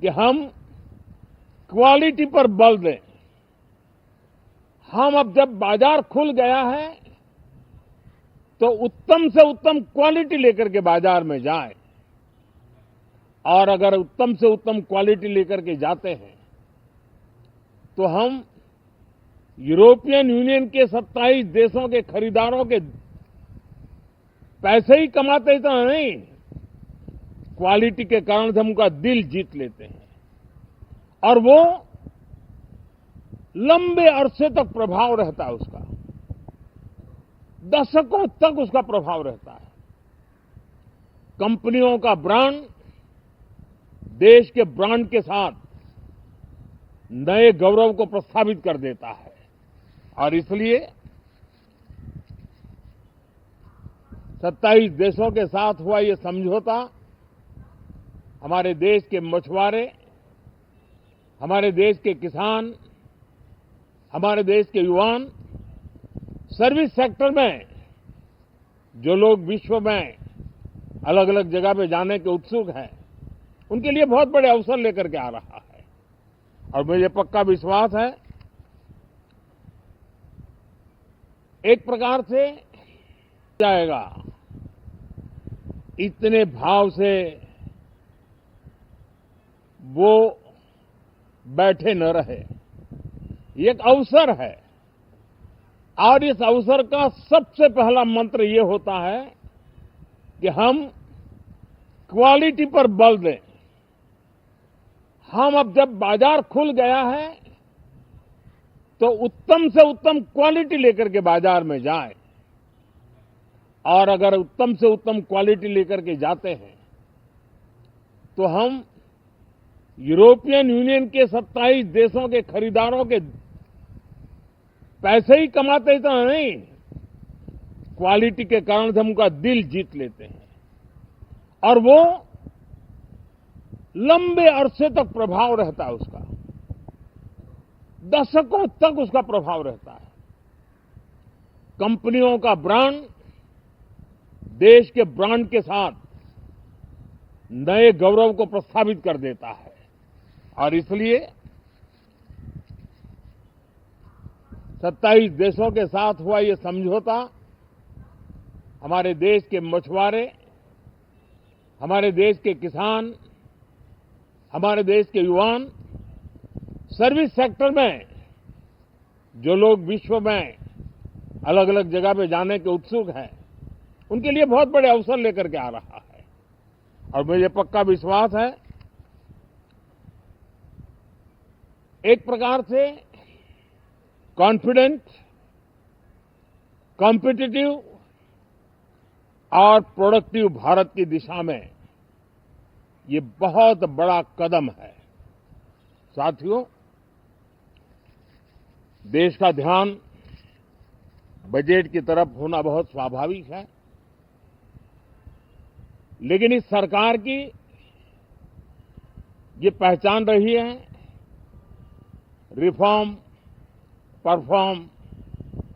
कि हम क्वालिटी पर बल दें। हम अब जब बाजार खुल गया है तो उत्तम से उत्तम क्वालिटी लेकर के बाजार में जाएं, और अगर उत्तम से उत्तम क्वालिटी लेकर के जाते हैं तो हम यूरोपियन यूनियन के 27 देशों के खरीदारों के पैसे ही कमाते इतना नहीं, क्वालिटी के कारण से हम उनका दिल जीत लेते हैं और वो लंबे अरसे तक प्रभाव रहता है, उसका दशकों तक उसका प्रभाव रहता है। कंपनियों का ब्रांड देश के ब्रांड के साथ नए गौरव को प्रस्थापित कर देता है, और इसलिए 27 देशों के साथ हुआ ये समझौता हमारे देश के मछुआरे, हमारे देश के किसान, हमारे देश के युवान, सर्विस सेक्टर में जो लोग विश्व में अलग अलग जगह पे जाने के उत्सुक हैं, उनके लिए बहुत बड़े अवसर लेकर के आ रहा है। और मुझे पक्का विश्वास है एक प्रकार से जाएगा, इतने भाव से वो बैठे न रहे। ये एक अवसर है और इस अवसर का सबसे पहला मंत्र ये होता है कि हम क्वालिटी पर बल दें। हम अब जब बाजार खुल गया है तो उत्तम से उत्तम क्वालिटी लेकर के बाजार में जाएं, और अगर उत्तम से उत्तम क्वालिटी लेकर के जाते हैं तो हम यूरोपियन यूनियन के 27 देशों के खरीदारों के पैसे ही कमाते इतना नहीं, क्वालिटी के कारण से हम उनका दिल जीत लेते हैं और वो लंबे अरसे तक प्रभाव रहता है, उसका दशकों तक उसका प्रभाव रहता है। कंपनियों का ब्रांड देश के ब्रांड के साथ नए गौरव को प्रस्थापित कर देता है, और इसलिए 27 देशों के साथ हुआ ये समझौता हमारे देश के मछुआरे, हमारे देश के किसान, हमारे देश के युवान, सर्विस सेक्टर में जो लोग विश्व में अलग अलग जगह पे जाने के उत्सुक हैं, उनके लिए बहुत बड़े अवसर लेकर के आ रहा है। और मुझे पक्का विश्वास है एक प्रकार से कॉन्फिडेंट, कॉम्पिटिटिव और प्रोडक्टिव भारत की दिशा में ये बहुत बड़ा कदम है। साथियों, देश का ध्यान बजट की तरफ होना बहुत स्वाभाविक है, लेकिन इस सरकार की ये पहचान रही है रिफॉर्म, परफॉर्म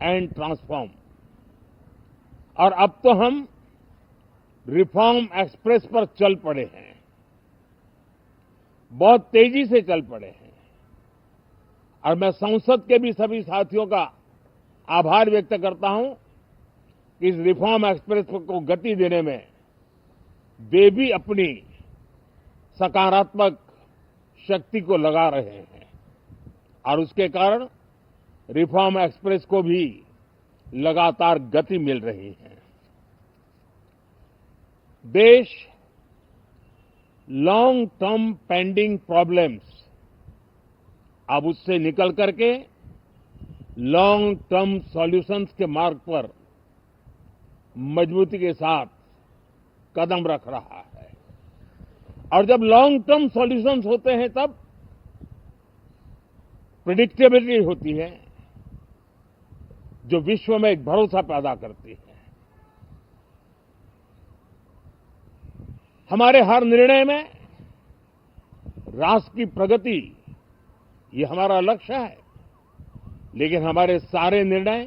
एंड ट्रांसफॉर्म, और अब तो हम रिफॉर्म एक्सप्रेस पर चल पड़े हैं, बहुत तेजी से चल पड़े हैं। और मैं संसद के भी सभी साथियों का आभार व्यक्त करता हूं कि इस रिफॉर्म एक्सप्रेस को गति देने में वे भी अपनी सकारात्मक शक्ति को लगा रहे हैं, और उसके कारण रिफॉर्म एक्सप्रेस को भी लगातार गति मिल रही है। देश लॉन्ग टर्म पेंडिंग प्रॉब्लम्स अब उससे निकल करके लॉन्ग टर्म सॉल्यूशंस के मार्ग पर मजबूती के साथ कदम रख रहा है, और जब लॉन्ग टर्म सॉल्यूशंस होते हैं तब प्रेडिक्टेबिलिटी होती है, जो विश्व में एक भरोसा पैदा करती है। हमारे हर निर्णय में राष्ट्र की प्रगति ये हमारा लक्ष्य है, लेकिन हमारे सारे निर्णय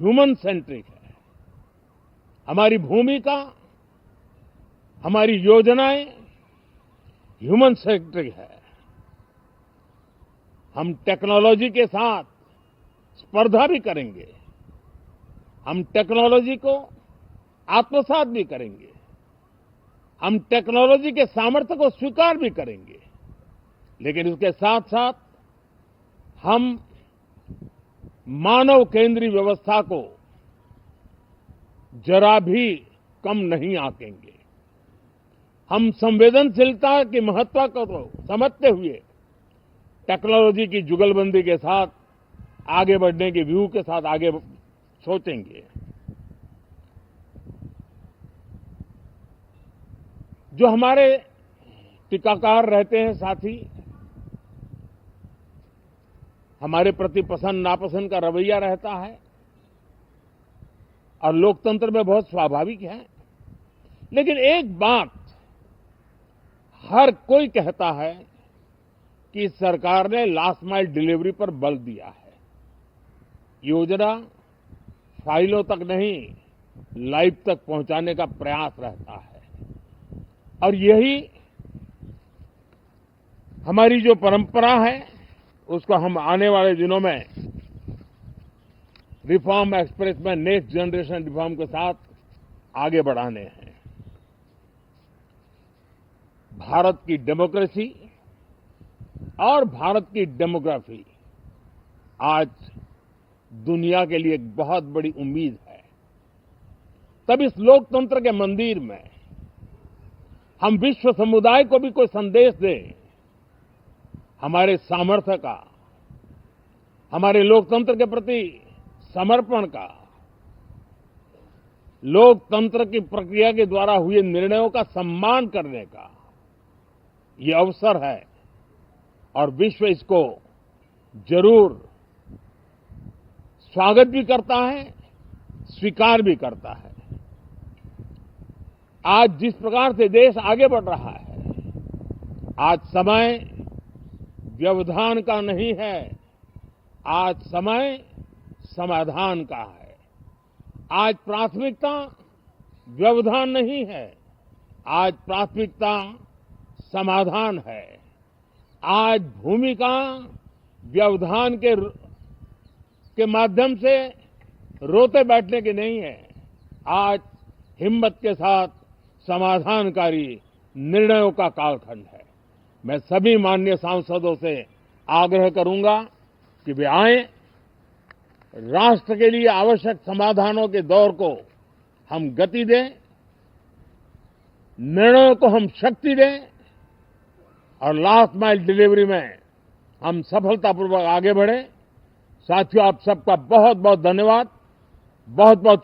ह्यूमन सेंट्रिक है। हमारी भूमिका, हमारी योजनाएं ह्यूमन सेंट्रिक है। हम टेक्नोलॉजी के साथ स्पर्धा भी करेंगे, हम टेक्नोलॉजी को आत्मसात भी करेंगे, हम टेक्नोलॉजी के सामर्थ्य को स्वीकार भी करेंगे, लेकिन उसके साथ साथ हम मानव केंद्रीय व्यवस्था को जरा भी कम नहीं आंकेंगे। हम संवेदनशीलता की महत्व को समझते हुए टेक्नोलॉजी की जुगलबंदी के साथ आगे बढ़ने के व्यू के साथ आगे सोचेंगे। जो हमारे टीकाकार रहते हैं साथी, हमारे प्रति पसंद नापसंद का रवैया रहता है और लोकतंत्र में बहुत स्वाभाविक है, लेकिन एक बात हर कोई कहता है कि सरकार ने लास्ट माइल डिलीवरी पर बल दिया है। योजना फाइलों तक नहीं, लाइव तक पहुंचाने का प्रयास रहता है और यही हमारी जो परंपरा है उसको हम आने वाले दिनों में रिफॉर्म एक्सप्रेस में नेक्स्ट जनरेशन रिफॉर्म के साथ आगे बढ़ाने हैं। भारत की डेमोक्रेसी और भारत की डेमोग्राफी आज दुनिया के लिए एक बहुत बड़ी उम्मीद है। तब इस लोकतंत्र के मंदिर में हम विश्व समुदाय को भी कोई संदेश दें हमारे सामर्थ्य का, हमारे लोकतंत्र के प्रति समर्पण का, लोकतंत्र की प्रक्रिया के द्वारा हुए निर्णयों का सम्मान करने का ये अवसर है और विश्व इसको जरूर स्वागत भी करता है, स्वीकार भी करता है। आज जिस प्रकार से देश आगे बढ़ रहा है, आज समय व्यवधान का नहीं है, आज समय समाधान का है। आज प्राथमिकता व्यवधान नहीं है, आज प्राथमिकता समाधान है। आज भूमिका व्यवधान के माध्यम से रोते बैठने की नहीं है, आज हिम्मत के साथ समाधानकारी निर्णयों का कालखंड है। मैं सभी माननीय सांसदों से आग्रह करूंगा कि वे आएं, राष्ट्र के लिए आवश्यक समाधानों के दौर को हम गति दें, निर्णयों को हम शक्ति दें और लास्ट माइल डिलीवरी में हम सफलतापूर्वक आगे बढ़ें। साथियों, आप सबका बहुत बहुत धन्यवाद, बहुत बहुत